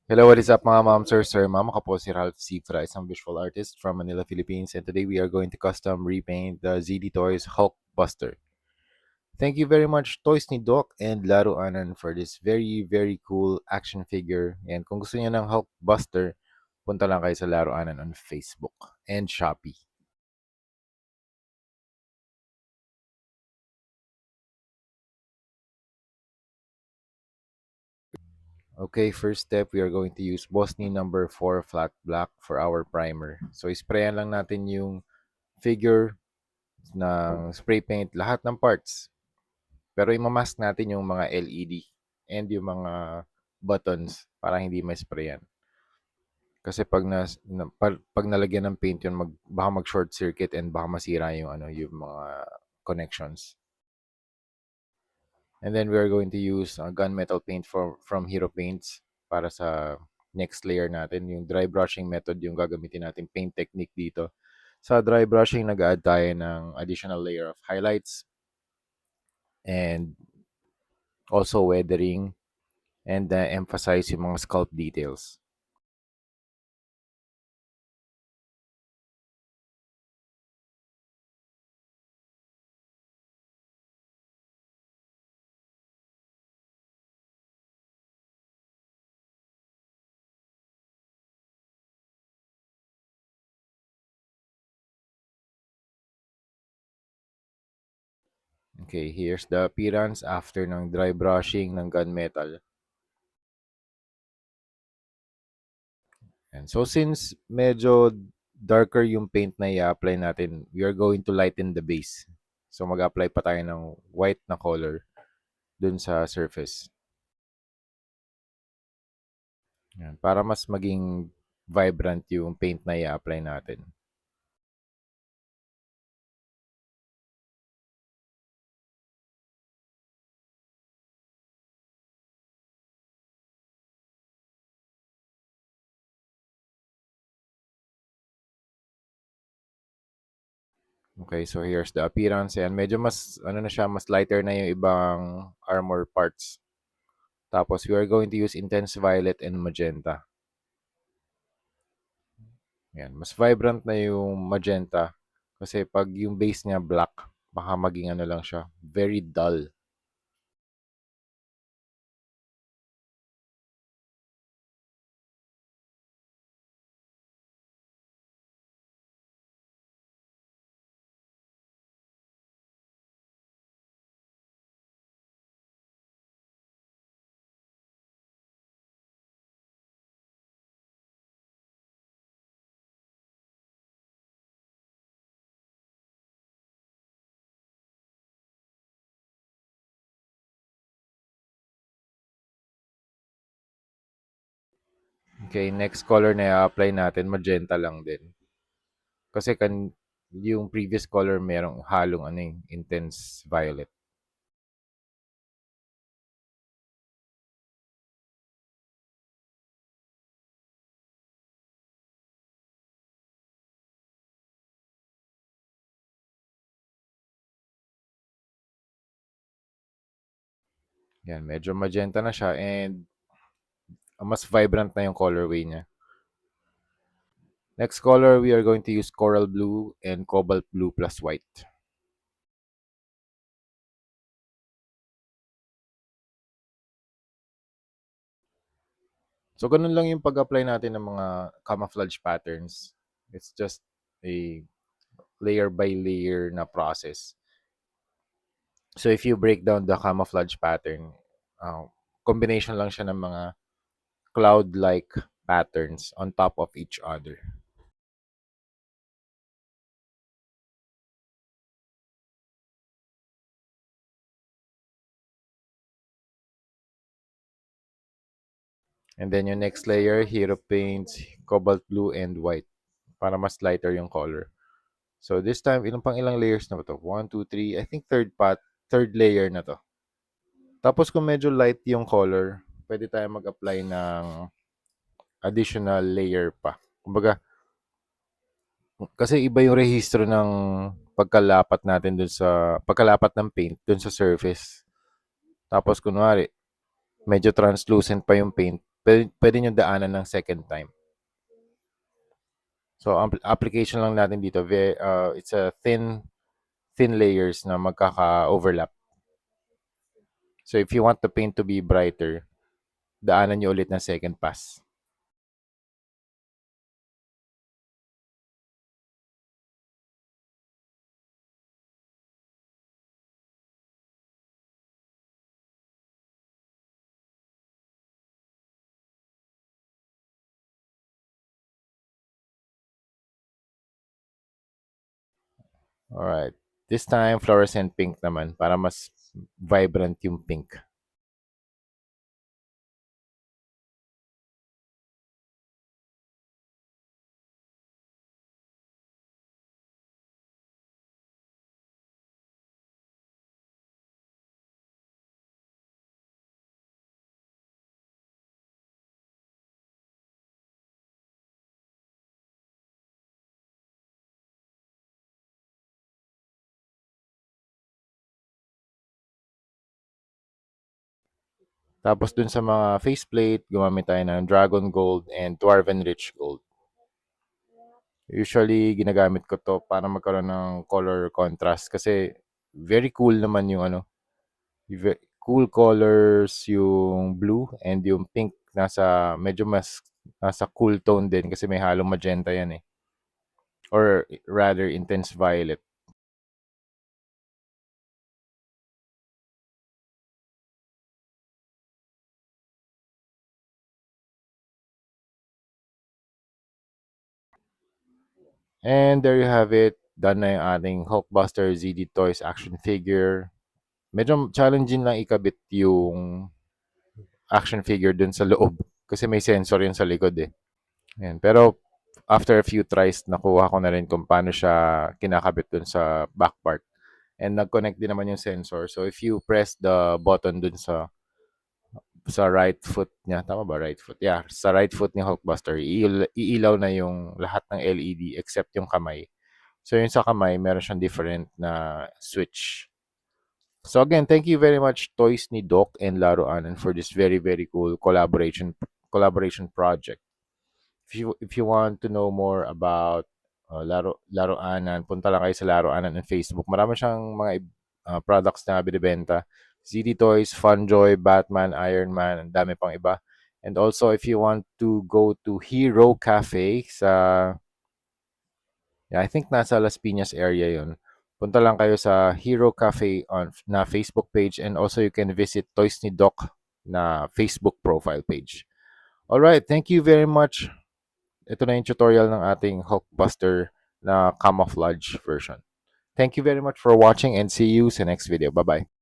Hello, what is up mga ma'am, sir, ma'am? Ako po si Ralph Cifra, isang visual artist from Manila, Philippines. And today we are going to custom repaint the ZD Toys Hulkbuster. Thank you very much Toys ni Doc and Laro Anan for this very cool action figure. And kung gusto niyo ng Hulkbuster, punta lang kayo sa Laro Anan on Facebook and Shopee. Okay, first step, we are going to use Bosni number 4 flat black for our primer. So, isprayan lang natin yung figure ng spray paint, lahat ng parts. Pero imamask natin yung mga LED and yung mga buttons para hindi ma-sprayan. Kasi pag nalagyan ng paint yun, baka mag-short circuit and baka masira yung mga connections. And then we are going to use gunmetal paint from Hero Paints para sa next layer natin. Yung dry brushing method yung gagamitin natin paint technique dito. Sa dry brushing, nag-add tayo ng additional layer of highlights and also weathering and emphasize yung mga sculpt details. Okay, here's the appearance after ng dry brushing ng gunmetal. And so since medyo darker yung paint na i-apply natin, we are going to lighten the base. So mag-apply pa tayo ng white na color dun sa surface. Yan, para mas maging vibrant yung paint na i-apply natin. Okay, so here's the appearance. Ayan, medyo mas, na siya, mas lighter na yung ibang armor parts. Tapos, we are going to use intense violet and magenta. Ayan, mas vibrant na yung magenta. Kasi pag yung base niya black, baka maging lang siya, very dull. Okay, next color na i-apply natin, magenta lang din. Kasi yung previous color merong halong intense violet. Yan, medyo magenta na siya and mas vibrant na yung colorway niya. Next color, we are going to use coral blue and cobalt blue plus white. So, ganun lang yung pag-apply natin ng mga camouflage patterns. It's just a layer by layer na process. So, if you break down the camouflage pattern, combination lang siya ng mga cloud-like patterns on top of each other. And then yung next layer, Hero Paints, cobalt blue and white para mas lighter yung color. So this time, ilang layers na ba to? 1, 2, 3. I think third layer na to. Tapos kung medyo light yung color, pwede tayo mag-apply ng additional layer pa. Kumbaga, kasi iba yung rehistro ng pagkalapat natin pagkalapat ng paint dun sa surface. Tapos kunwari, medyo translucent pa yung paint. pwede nyo daanan ng second time. So, ang application lang natin dito, it's a thin layers na magkaka-overlap. So, if you want the paint to be brighter, daanan nyo ulit ng second pass. Alright. This time, fluorescent pink naman para mas vibrant yung pink. Tapos dun sa mga faceplate, gumamit tayo ng Dragon Gold and Dwarven Rich Gold. Usually, ginagamit ko to para magkaroon ng color contrast kasi very cool naman yung cool colors yung blue and yung pink medyo mas nasa cool tone din kasi may halong magenta yan eh. Or rather, intense violet. And there you have it. Done na yung ating Hulkbuster ZD Toys action figure. Medyo challenging lang ikabit yung action figure dun sa loob kasi may sensor yun sa likod eh. Yan. Pero after a few tries, nakuha ko na rin kung paano siya kinakabit dun sa back part. And nag-connect din naman yung sensor. So if you press the button dun sa right foot niya, tama ba right foot? Yeah, sa right foot ni Hulkbuster, iilaw na yung lahat ng LED except yung kamay. So yung sa kamay, meron siyang different na switch. So again, thank you very much Toys ni Doc and Laro Anan for this very very cool collaboration project. If you want to know more about Laro Anan, punta lang kayo sa Laro Anan on Facebook. Marami siyang mga products na binibenta. ZD Toys, Funjoy, Batman, Iron Man, ang dami pang iba. And also, if you want to go to Hero Cafe yeah, I think nasa Las Piñas area yun. Punta lang kayo sa Hero Cafe na Facebook page and also you can visit Toys ni Doc na Facebook profile page. Alright, thank you very much. Ito na yung tutorial ng ating Hulkbuster na camouflage version. Thank you very much for watching and see you sa next video. Bye-bye.